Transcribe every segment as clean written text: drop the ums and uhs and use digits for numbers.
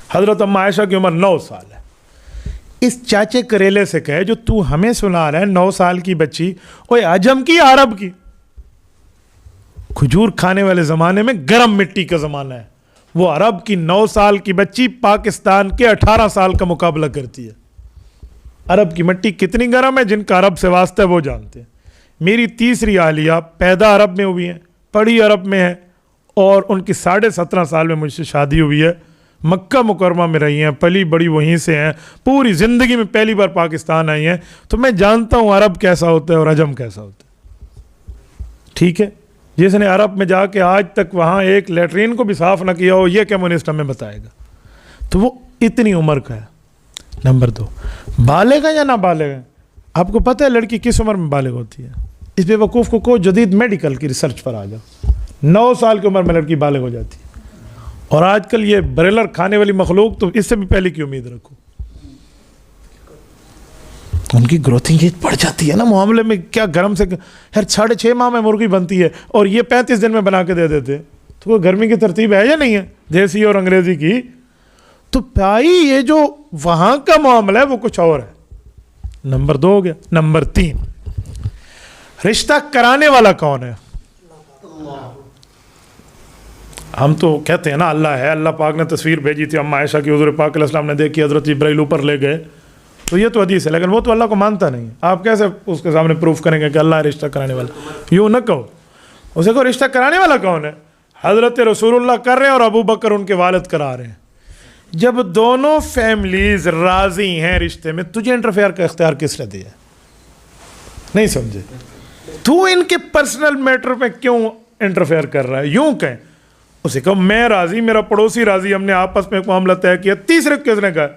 حضرت اما عائشہ کی عمر 9 سال ہے. اس چاچے کریلے سے کہے جو تو ہمیں سنا رہا ہے 9 سال کی بچی، اوے عجم کی عرب کی، کھجور کھانے والے زمانے میں گرم مٹی کا زمانہ ہے، وہ عرب کی 9 سال کی بچی پاکستان کے 18 سال کا مقابلہ کرتی ہے. عرب کی مٹی کتنی گرم ہے، جن کا عرب سے واسطہ ہے وہ جانتے ہیں. میری تیسری عالیہ پیدا عرب میں ہوئی ہیں، پڑھی عرب میں ہے، اور ان کی 17.5 سال میں مجھ سے شادی ہوئی ہے. مکہ مکرمہ میں رہی ہیں، پلی بڑی وہیں سے ہیں، پوری زندگی میں پہلی بار پاکستان آئی ہیں. تو میں جانتا ہوں عرب کیسا ہوتا ہے اور عجم کیسا ہوتا ہے. ٹھیک ہے، جس نے عرب میں جا کے آج تک وہاں ایک لیٹرین کو بھی صاف نہ کیا ہو، یہ کمیونسٹ ہمیں بتائے گا. تو وہ اتنی عمر کا ہے. نمبر 2، بالغ ہے یا نہ بالغ ہے؟ آپ کو پتہ ہے لڑکی کس عمر میں بالغ ہوتی ہے؟ اس بے وقوف کو جدید میڈیکل کی ریسرچ پر آ جاؤ. 9 سال کی عمر میں لڑکی بالغ ہو جاتی ہے. اور آج کل یہ بریلر کھانے والی مخلوق تو اس سے بھی پہلے کی امید رکھو. ان کی گروتھنگ ایج بڑھ جاتی ہے نا معاملے میں. کیا گرم سے ہر 6.5 ماہ میں مرغی بنتی ہے اور یہ 35 دن میں بنا کے دے دیتے. تو کوئی گرمی کی ترتیب ہے یا نہیں ہے دیسی اور انگریزی کی؟ تو بھائی یہ جو وہاں کا معاملہ ہے وہ کچھ اور ہے. نمبر 2 ہو گیا. نمبر 3، رشتہ کرانے والا کون ہے؟ ہم تو کہتے ہیں نا اللہ ہے. اللہ پاک نے تصویر بھیجی تھی اما عائشہ کی، حضور پاک علیہ السلام نے دیکھی، حضرت جبرائیل اوپر لے گئے. تو یہ تو حدیث ہے، لیکن وہ تو اللہ کو مانتا نہیں ہے. آپ کیسے اس کے سامنے پروف کریں گے کہ اللہ رشتہ کرانے والا؟ یوں نہ کہو. اسے کو رشتہ کرانے والا کون ہے؟ حضرت رسول اللہ کر رہے ہیں اور ابو بکر ان کے والد کرا رہے ہیں. جب دونوں فیملیز راضی ہیں رشتے میں، تجھے انٹرفیئر کا اختیار کس نے دیا؟ نہیں سمجھے؟ تو ان کے پرسنل میٹر میں کیوں انٹرفیئر کر رہا ہے؟ یوں کہیں اسے کہو میں راضی، میرا پڑوسی راضی، ہم نے آپس میں ایک معاملہ طے کیا. تیسرے کس نے کہا؟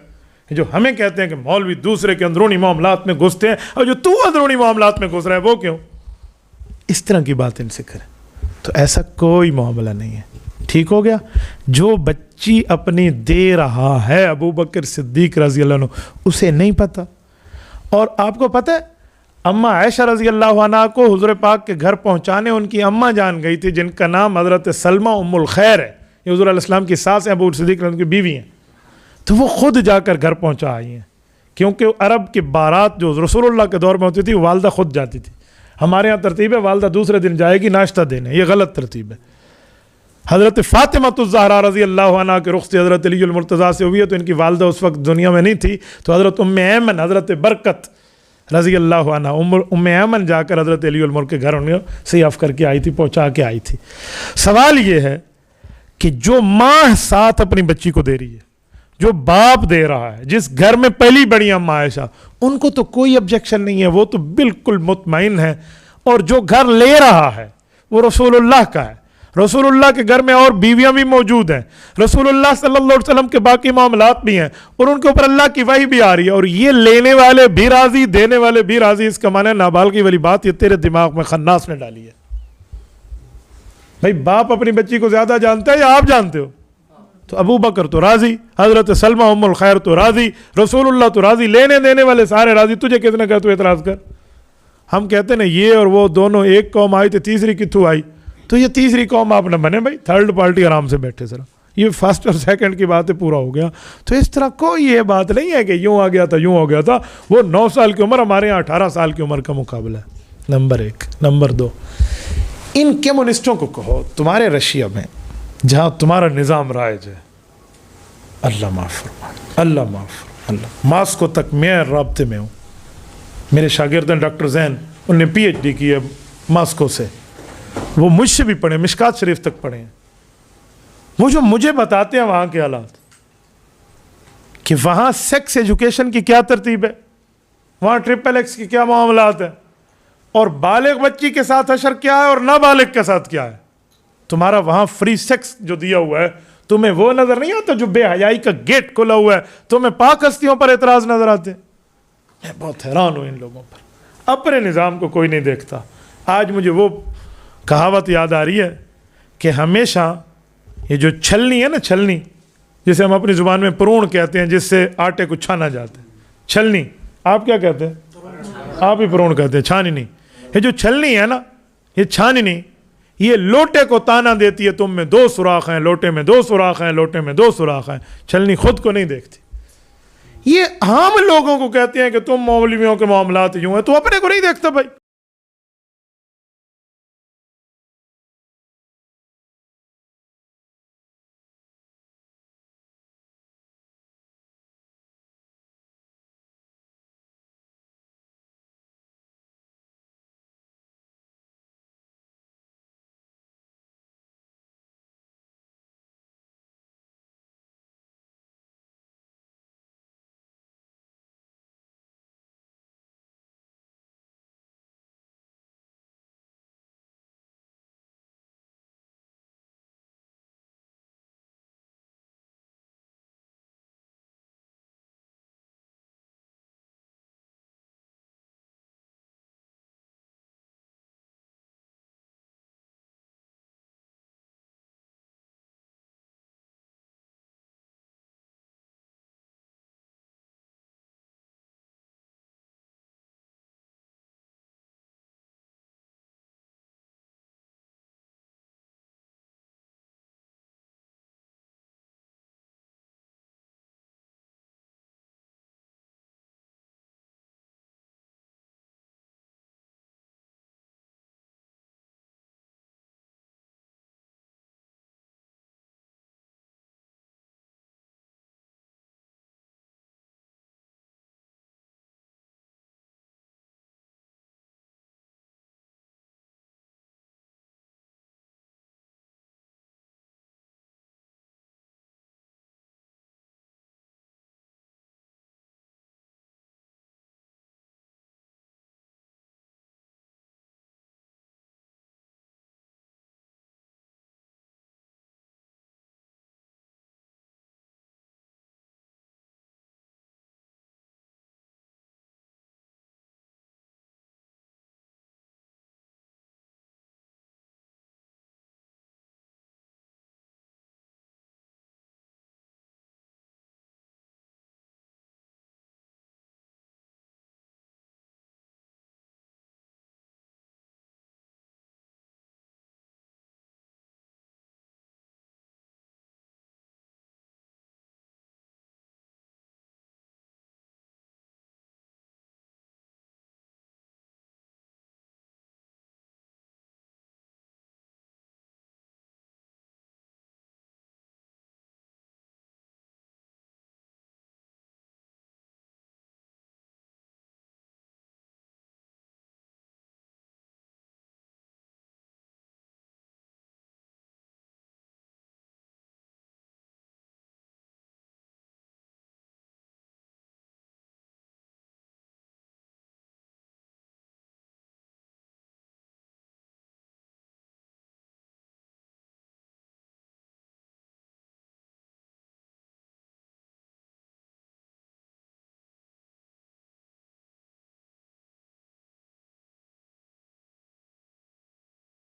جو ہمیں کہتے ہیں کہ مولوی دوسرے کے اندرونی معاملات میں گھستے ہیں، اور جو تو اندرونی معاملات میں گھس رہا ہے وہ کیوں؟ اس طرح کی بات ان سے کریں. تو ایسا کوئی معاملہ نہیں ہے. ٹھیک ہو گیا؟ جو بچی اپنی دے رہا ہے ابو بکر صدیق رضی اللہ عنہ، اسے نہیں پتہ. اور آپ کو پتہ ہے اما عائشہ رضی اللہ عنہ کو حضور پاک کے گھر پہنچانے ان کی اماں جان گئی تھی، جن کا نام حضرت سلمہ ام الخیر ہے. یہ حضور علیہ السلام کی ساس ہیں، ابو بکر صدیق کی بیوی ہیں. تو وہ خود جا کر گھر پہنچا آئی ہیں، کیونکہ عرب کی بارات جو رسول اللہ کے دور میں ہوتی تھی والدہ خود جاتی تھی. ہمارے ہاں ترتیب ہے والدہ دوسرے دن جائے گی ناشتہ دینے، یہ غلط ترتیب ہے. حضرت فاطمہ الزہرا رضی اللہ عنہ کے رخصتی حضرت علی المرتضیٰ سے ہوئی ہے، تو ان کی والدہ اس وقت دنیا میں نہیں تھی. تو حضرت ام ایمن، حضرت برکت رضی اللہ عنہ، ام ایمن جا کر حضرت علی الملک کے گھر انہیں سیاف کر کے آئی تھی، پہنچا کے آئی تھی. سوال یہ ہے کہ جو ماں ساتھ اپنی بچی کو دے رہی ہے، جو باپ دے رہا ہے، جس گھر میں پہلی بڑی اما عائشہ، ان کو تو کوئی آبجیکشن نہیں ہے، وہ تو بالکل مطمئن ہے. اور جو گھر لے رہا ہے وہ رسول اللہ کا ہے. رسول اللہ کے گھر میں اور بیویاں بھی موجود ہیں، رسول اللہ صلی اللہ علیہ وسلم کے باقی معاملات بھی ہیں، اور ان کے اوپر اللہ کی وحی بھی آ رہی ہے. اور یہ لینے والے بھی راضی، دینے والے بھی راضی. اس کا معنی ہے نابالغی والی بات یہ تیرے دماغ میں خناس نے ڈالی ہے. بھائی باپ اپنی بچی کو زیادہ جانتا ہے یا آپ جانتے ہو؟ تو ابو بکر تو راضی، حضرت سلمہ ام الخیر تو راضی، رسول اللہ تو راضی، لینے دینے والے سارے راضی. تجھے کس نے کہا تو اعتراض کر؟ ہم کہتے ہیں یہ اور وہ دونوں ایک قوم آئی تو تیسری کتوں آئی؟ تو یہ تیسری قوم آپ نہ بنے بھائی، تھرڈ پارٹی آرام سے بیٹھے. ذرا یہ فرسٹ اور سیکنڈ کی بات ہے، پورا ہو گیا. تو اس طرح کوئی یہ بات نہیں ہے کہ یوں آ گیا تھا یوں ہو گیا تھا. وہ 9 سال کی عمر ہمارے یہاں 18 سال کی عمر کا مقابلہ ہے. نمبر 1. نمبر 2، ان کمیونسٹوں کو کہو تمہارے رشیا میں جہاں تمہارا نظام رائج ہے، اللہ معاف فرمائے، اللہ معاف فرمائے، اللہ. ماسکو تک میں رابطے میں ہوں، میرے شاگرد ہیں ڈاکٹر زین، انہوں نے پی ایچ ڈی کی ہے ماسکو سے، وہ مجھ سے بھی پڑھے، مشکات شریف تک پڑھے ہیں. وہ جو مجھے بتاتے ہیں وہاں کے حالات، کہ وہاں سیکس ایجوکیشن کی کیا ترتیب ہے، وہاں ٹرپل ایکس کی کیا معاملات ہیں، اور بالغ بچی کے ساتھ حشر کیا ہے اور نابالغ کے ساتھ کیا ہے. تمہارا وہاں فری سیکس جو دیا ہوا ہے، تمہیں وہ نظر نہیں آتا جو بے حیائی کا گیٹ کھلا ہوا ہے؟ تمہیں پاک ہستیوں پر اعتراض نظر آتے ہیں. میں بہت حیران ہوں ان لوگوں پر. اپنے نظام کو کوئی نہیں دیکھتا. آج مجھے وہ کہاوت یاد آ رہی ہے کہ ہمیشہ یہ جو چھلنی ہے نا، چھلنی جسے ہم اپنی زبان میں پرون کہتے ہیں، جس سے آٹے کو چھانا جاتا ہے، چھلنی. آپ کیا کہتے ہیں؟ آپ ہی پرون کہتے ہیں، چھانی نہیں. یہ جو چھلنی ہے نا، یہ چھاننی، یہ لوٹے کو تانا دیتی ہے، تم میں 2 سوراخ ہیں، لوٹے میں 2 سوراخ ہیں، لوٹے میں 2 سوراخ ہیں، چھلنی خود کو نہیں دیکھتی۔ یہ عام لوگوں کو کہتے ہیں کہ تم مولویوں کے معاملات یوں ہیں، تو اپنے کو نہیں دیکھتا بھائی۔